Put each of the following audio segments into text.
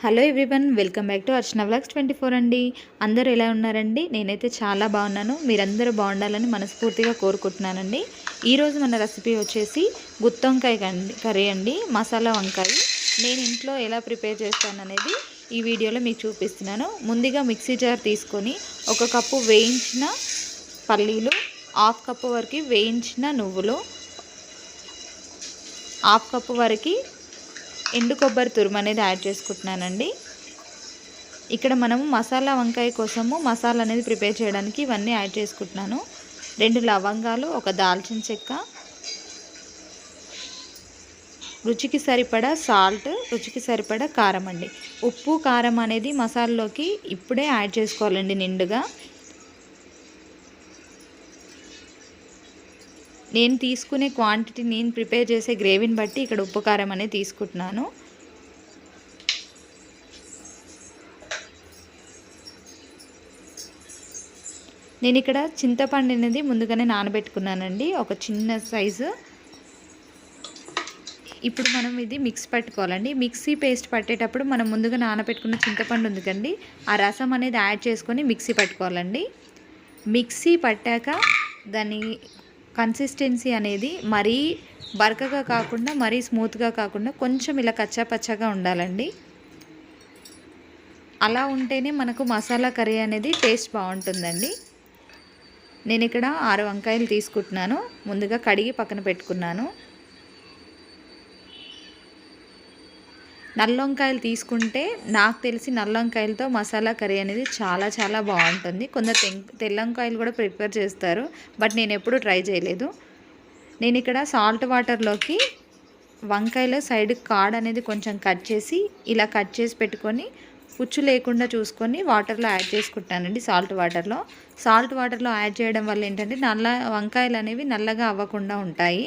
Hello everyone, welcome back to Archana vlogs 24 అండి. అందరూ ఎలా ఉన్నారండి? నేనైతే చాలా బాగున్నాను. మీరందరూ బాగుండాలని మనస్ఫూర్తిగా కోరుకుంటున్నానండి. ఈరోజు మన రెసిపీ వచ్చేసి గుత్తొంకాయ కర్రీ అండి, మసాలా వంకాయ. నేను ఇంట్లో ఎలా ప్రిపేర్ చేస్తాననేది ఈ వీడియోలో మీకు చూపిస్తున్నాను. ముందుగా మిక్సీ జార్ తీసుకొని ఒక కప్పు వేయించిన పల్లీలు, హాఫ్ కప్పు వరకు వేయించిన నువ్వులు, హాఫ్ కప్పు వరకు ఎండు కొబ్బరి తురుము అనేది యాడ్ చేసుకుంటున్నానండి. ఇక్కడ మనము మసాలా వంకాయ కోసము మసాలా అనేది ప్రిపేర్ చేయడానికి ఇవన్నీ యాడ్ చేసుకుంటున్నాను. 2 లవంగాలు, ఒక దాల్చిన చెక్క, రుచికి సరిపడా సాల్ట్, రుచికి సరిపడా కారం అండి. ఉప్పు కారం అనేది మసాలాలోకి ఇప్పుడే యాడ్ చేసుకోవాలండి నిండుగా. నేను తీసుకునే క్వాంటిటీ, నేను ప్రిపేర్ చేసే గ్రేవీని బట్టి ఇక్కడ ఉప్పు కారం అనేది తీసుకుంటున్నాను. నేను ఇక్కడ చింతపండు అనేది ముందుగానే నానబెట్టుకున్నానండి, ఒక చిన్న సైజు. ఇప్పుడు మనం ఇది మిక్స్ పట్టుకోవాలండి. మిక్సీ పేస్ట్ పట్టేటప్పుడు మనం ముందుగా నానబెట్టుకున్న చింతపండు ఉంది కండి, ఆ రసం అనేది యాడ్ చేసుకొని మిక్సీ పట్టుకోవాలండి. మిక్సీ పట్టాక దాని కన్సిస్టెన్సీ అనేది మరీ బరకగా కాకుండా మరీ స్మూత్గా కాకుండా కొంచెం ఇలా కచ్చాపచ్చగా ఉండాలండి. అలా ఉంటేనే మనకు మసాలా కర్రీ అనేది టేస్ట్ బాగుంటుందండి. నేను ఇక్కడ 6 వంకాయలు తీసుకుంటున్నాను. ముందుగా కడిగి పక్కన పెట్టుకున్నాను. నల్ల వంకాయలు తీసుకుంటే నాకు తెలిసి నల్ల వంకాయలతో మసాలా కర్రీ అనేది చాలా చాలా బాగుంటుంది. కొందరు తెల్ల వంకాయలు కూడా ప్రిపేర్ చేస్తారు, బట్ నేను ఎప్పుడూ ట్రై చేయలేదు. నేను ఇక్కడ సాల్ట్ వాటర్లోకి వంకాయలో సైడ్ కాడ్ అనేది కొంచెం కట్ చేసి ఇలా కట్ చేసి పెట్టుకొని పుచ్చు లేకుండా చూసుకొని వాటర్లో యాడ్ చేసుకుంటానండి. సాల్ట్ వాటర్లో యాడ్ చేయడం వల్ల ఏంటంటే నల్ల వంకాయలు అనేవి నల్లగా అవ్వకుండా ఉంటాయి.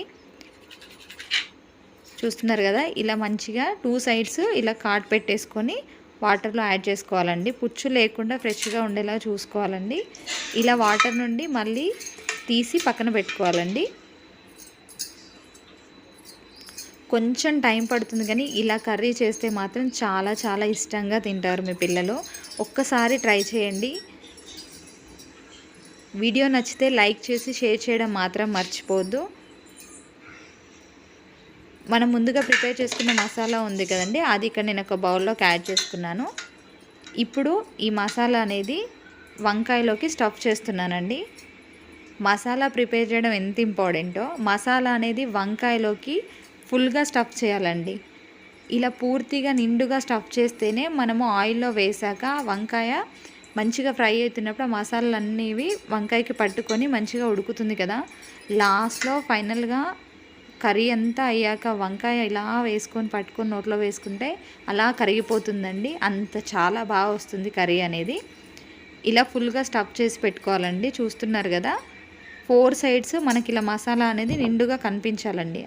చూస్తున్నారు కదా, ఇలా మంచిగా 2 సైడ్స్ ఇలా కాట్ పెట్టేసుకొని వాటర్లో యాడ్ చేసుకోవాలండి. పుచ్చు లేకుండా ఫ్రెష్గా ఉండేలా చూసుకోవాలండి. ఇలా వాటర్ నుండి మళ్ళీ తీసి పక్కన పెట్టుకోవాలండి. కొంచెం టైం పడుతుంది కానీ ఇలా కర్రీ చేస్తే మాత్రం చాలా చాలా ఇష్టంగా తింటారు మీ పిల్లలు. ఒక్కసారి ట్రై చేయండి. వీడియో నచ్చితే లైక్ చేసి షేర్ చేయడం మాత్రం మర్చిపోవద్దు. మనం ముందుగా ప్రిపేర్ చేసుకున్న మసాలా ఉంది కదండి, అది ఇక్కడ నేను ఒక బౌల్లోకి యాడ్ చేసుకున్నాను. ఇప్పుడు ఈ మసాలా అనేది వంకాయలోకి స్టఫ్ చేస్తున్నానండి. మసాలా ప్రిపేర్ చేయడం ఎంత ఇంపార్టెంటో, మసాలా అనేది వంకాయలోకి ఫుల్గా స్టఫ్ చేయాలండి. ఇలా పూర్తిగా నిండుగా స్టఫ్ చేస్తేనే మనము ఆయిల్లో వేసాక వంకాయ మంచిగా ఫ్రై అవుతున్నప్పుడు ఆ మసాలాలు అన్నీవి వంకాయకి పట్టుకొని మంచిగా ఉడుకుతుంది కదా. లాస్ట్లో ఫైనల్గా కర్రీ అంతా అయ్యాక వంకాయ ఇలా వేసుకొని పట్టుకొని నోట్లో వేసుకుంటే అలా కరిగిపోతుందండి. అంత చాలా బాగా వస్తుంది కర్రీ అనేది. ఇలా ఫుల్గా స్టఫ్ చేసి పెట్టుకోవాలండి. చూస్తున్నారు కదా, 4 సైడ్స్ మనకి ఇలా మసాలా అనేది నిండుగా కనిపించాలండి.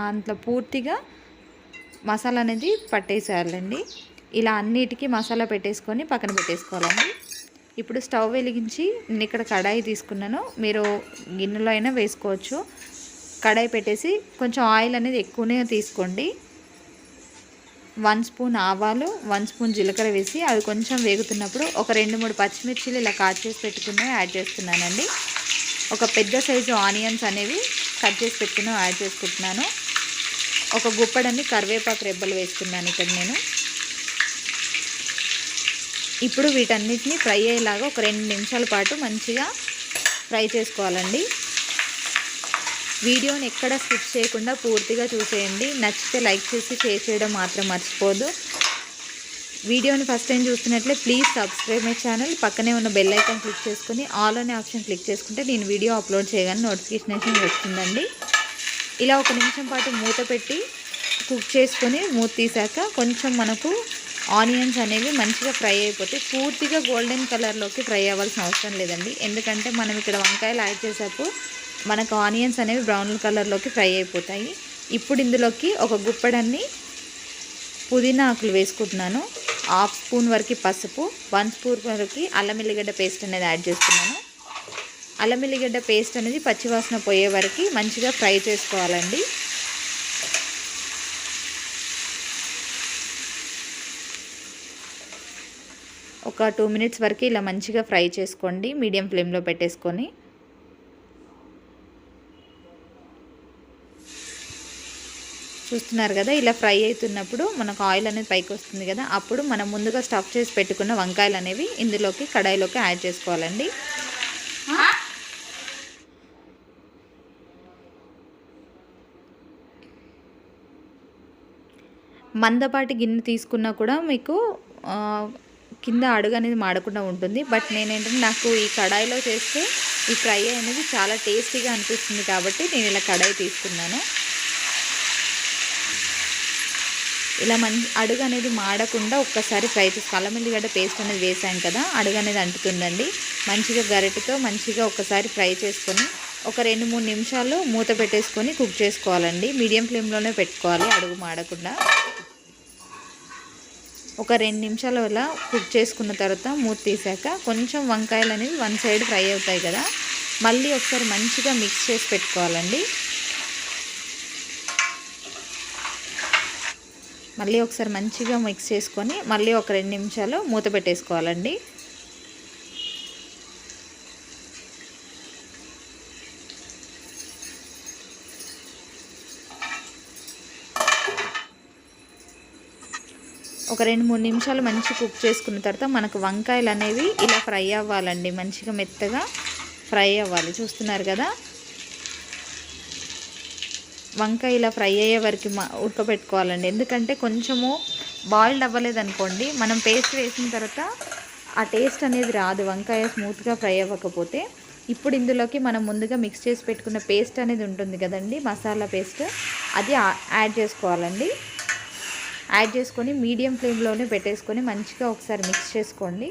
అంత పూర్తిగా మసాలా అనేది పట్టేసేయాలండి. ఇలా అన్నిటికీ మసాలా పెట్టేసుకొని పక్కన పెట్టేసుకోవాలండి. ఇప్పుడు స్టవ్ వెలిగించి నేను ఇక్కడ కడాయి తీసుకున్నాను, మీరు గిన్నెలో అయినా వేసుకోవచ్చు. కడాయి పెట్టేసి కొంచెం ఆయిల్ అనేది ఎక్కువనే తీసుకోండి. 1 స్పూన్ ఆవాలు, 1 స్పూన్ జీలకర్ర వేసి అవి కొంచెం వేగుతున్నప్పుడు ఒక 2-3 పచ్చిమిర్చిలు ఇలా కట్ చేసి పెట్టుకున్నవి యాడ్ చేస్తున్నానండి. ఒక పెద్ద సైజు ఆనియన్స్ అనేవి కట్ చేసి పెట్టుకున్నవి యాడ్ చేసుకుంటున్నాను. ఒక గుప్పడన్ని కరివేపాకు రెబ్బలు వేసుకున్నాను ఇక్కడ నేను. ఇప్పుడు వీటన్నిటిని ఫ్రై అయ్యేలాగా ఒక 2 నిమిషాల పాటు మంచిగా ఫ్రై చేసుకోవాలండి. వీడియోని ఎక్కడ స్కిప్ చేయకుండా పూర్తిగా చూసేయండి. నచ్చితే లైక్ చేసి షేర్ చేయడం మాత్రం మర్చిపోదు. వీడియోని ఫస్ట్ టైం చూస్తున్నట్లే ప్లీజ్ సబ్స్క్రైబ్ మై ఛానల్. పక్కనే ఉన్న బెల్ ఐకాన్ క్లిక్ చేసుకుని ఆల్ అనే ఆప్షన్ క్లిక్ చేసుకుంటే నేను వీడియో అప్లోడ్ చేయగానే నోటిఫికేషన్ వస్తుందండి. ఇలా 1 నిమిషం పాటు మూత పెట్టి కుక్ చేసుకొని మూత తీసాక కొంచెం మనకు ఆనియన్స్ అనేవి మంచిగా ఫ్రై అయిపోతాయి. పూర్తిగా గోల్డెన్ కలర్లోకి ఫ్రై అవ్వాల్సిన అవసరం లేదండి, ఎందుకంటే మనం ఇక్కడ వంకాయలు యాడ్ చేసేప్పుడు మనకు ఆనియన్స్ అనేవి బ్రౌన్ కలర్లోకి ఫ్రై అయిపోతాయి. ఇప్పుడు ఇందులోకి ఒక గుప్పడన్ని పుదీనా ఆకులు వేసుకుంటున్నాను. 1/2 స్పూన్ వరకు పసుపు, 1 స్పూన్ వరకు అల్లం ఎల్లిగడ్డ పేస్ట్ అనేది యాడ్ చేస్తున్నాను. అల్లం ఎల్లిగడ్డ పేస్ట్ అనేది పచ్చివాసన పోయే వరకు మంచిగా ఫ్రై చేసుకోవాలండి. ఒక 2 మినిట్స్ వరకు ఇలా మంచిగా ఫ్రై చేసుకోండి మీడియం ఫ్లేమ్లో పెట్టేసుకొని. చూస్తున్నారు కదా, ఇలా ఫ్రై అవుతున్నప్పుడు మనకు ఆయిల్ అనేది పైకి వస్తుంది కదా, అప్పుడు మనం ముందుగా స్టఫ్ చేసి పెట్టుకున్న వంకాయలు అనేవి ఇందులోకి కడాయిలోకి యాడ్ చేసుకోవాలండి. మందపాటి గిన్నె తీసుకున్నా కూడా మీకు కింద అడుగు అనేది మాడకుండా ఉంటుంది. బట్ నేనేంటంటే నాకు ఈ కడాయిలో చేస్తే ఈ ఫ్రై అనేది చాలా టేస్టీగా అనిపిస్తుంది కాబట్టి నేను ఇలా కడాయి తీసుకున్నాను. ఇలా అడుగు అనేది మాడకుండా ఒక్కసారి ఫ్రై చేసుకో. అల్లం ఎల్లిగడ్డ పేస్ట్ అనేది వేసాం కదా, అడుగు అనేది అంటుతుందండి. మంచిగా గరిటెతో మంచిగా ఒక్కసారి ఫ్రై చేసుకొని ఒక 2-3 నిమిషాలు మూత పెట్టేసుకొని కుక్ చేసుకోవాలండి. మీడియం ఫ్లేమ్లోనే పెట్టుకోవాలి అడుగు మాడకుండా. ఒక 2 నిమిషాలు ఇలా కుక్ చేసుకున్న తర్వాత మూత తీసాక కొంచెం వంకాయలు అనేవి వన్ సైడ్ ఫ్రై అవుతాయి కదా, మళ్ళీ ఒకసారి మంచిగా మిక్స్ చేసి పెట్టుకోవాలండి. మళ్ళీ ఒకసారి మంచిగా మిక్స్ చేసుకొని మళ్ళీ ఒక 2 నిమిషాలు మూత పెట్టేసుకోవాలండి. ఒక 2-3 నిమిషాలు మంచి కుక్ చేసుకున్న తర్వాత మనకు వంకాయలు అనేవి ఇలా ఫ్రై అవ్వాలండి, మంచిగా మెత్తగా ఫ్రై అవ్వాలి. చూస్తున్నారు కదా, వంకాయ ఇలా ఫ్రై అయ్యే వరకు ఉడకబెట్టుకోవాలండి. ఎందుకంటే కొంచెము బాయిల్డ్ అవ్వలేదనుకోండి, మనం పేస్ట్ వేసిన తర్వాత ఆ టేస్ట్ అనేది రాదు వంకాయ స్మూత్గా ఫ్రై అవ్వకపోతే. ఇప్పుడు ఇందులోకి మనం ముందుగా మిక్స్ చేసి పెట్టుకున్న పేస్ట్ అనేది ఉంటుంది కదండి, మసాలా పేస్ట్, అది యాడ్ చేసుకోవాలండి. యాడ్ చేసుకొని మీడియం ఫ్లేమ్లోనే పెట్టేసుకొని మంచిగా ఒకసారి మిక్స్ చేసుకోండి.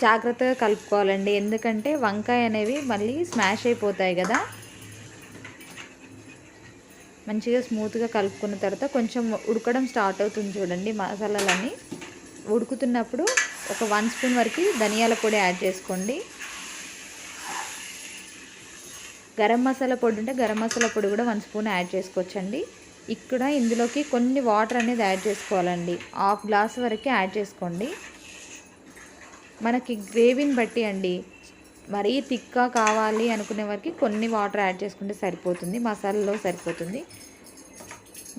జాగ్రత్తగా కలుపుకోవాలండి, ఎందుకంటే వంకాయ అనేవి మళ్ళీ స్మాష్ అయిపోతాయి కదా. మంచిగా స్మూత్గా కలుపుకున్న తర్వాత కొంచెం ఉడకడం స్టార్ట్ అవుతుంది చూడండి. మసాలాలన్నీ ఉడుకుతున్నప్పుడు ఒక 1 స్పూన్ వరకు ధనియాల పొడి యాడ్ చేసుకోండి. గరం మసాలా పొడి ఉంటే గరం మసాలా పొడి కూడా 1 స్పూన్ యాడ్ చేసుకోవచ్చండి. ఇక్కడ ఇందులోకి కొన్ని వాటర్ అనేది యాడ్ చేసుకోవాలండి. 1/2 గ్లాస్ వరకు యాడ్ చేసుకోండి. మనకి గ్రేవీని బట్టి అండి, మరీ థిక్గా కావాలి అనుకునే వరకు కొన్ని వాటర్ యాడ్ చేసుకుంటే సరిపోతుంది, మసాలాలో సరిపోతుంది.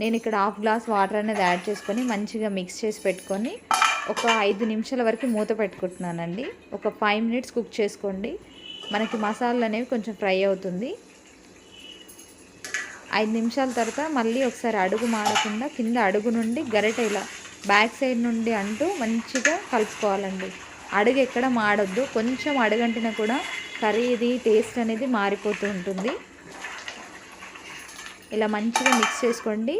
నేను ఇక్కడ 1/2 గ్లాస్ వాటర్ అనేది యాడ్ చేసుకొని మంచిగా మిక్స్ చేసి పెట్టుకొని ఒక 5 నిమిషాల వరకు మూత పెట్టుకుంటున్నానండి. ఒక 5 మినిట్స్ కుక్ చేసుకోండి, మనకి మసాలాలు అనేవి కొంచెం ఫ్రై అవుతుంది. 5 నిమిషాల తర్వాత మళ్ళీ ఒకసారి అడుగు మాడకుండా కింద అడుగు నుండి గరిటె ఇలా బ్యాక్ సైడ్ నుండి అంటూ మంచిగా కలుపుకోవాలండి. అడుగు ఎక్కడ మాడొద్దు, కొంచెం అడుగంటినా కూడా కర్రీ టేస్ట్ అనేది మారిపోతూ ఉంటుంది. ఇలా మంచిగా మిక్స్ చేసుకోండి.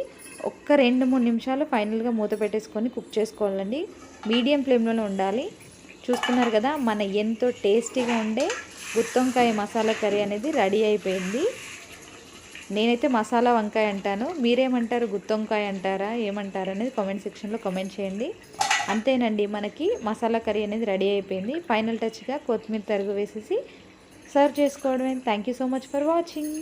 ఒక్క 2-3 నిమిషాలు ఫైనల్గా మూత పెట్టేసుకొని కుక్ చేసుకోవాలండి. మీడియం ఫ్లేమ్లోనే ఉండాలి. చూస్తున్నారు కదా, మన ఎంతో టేస్టీగా ఉండే గుత్తొంకాయ మసాలా కర్రీ అనేది రెడీ అయిపోయింది. నేనైతే మసాలా వంకాయ అంటాను, మీరేమంటారు? గుత్తొంకాయ అంటారా, ఏమంటారు అనేది కామెంట్ సెక్షన్లో కామెంట్ చేయండి. అంతేనండి, మనకి మసాలా కర్రీ అనేది రెడీ అయిపోయింది. ఫైనల్ టచ్గా కొత్తిమీర తరుగు వేసేసి సర్వ్ చేసుకోవడమే. Thank you so much for watching.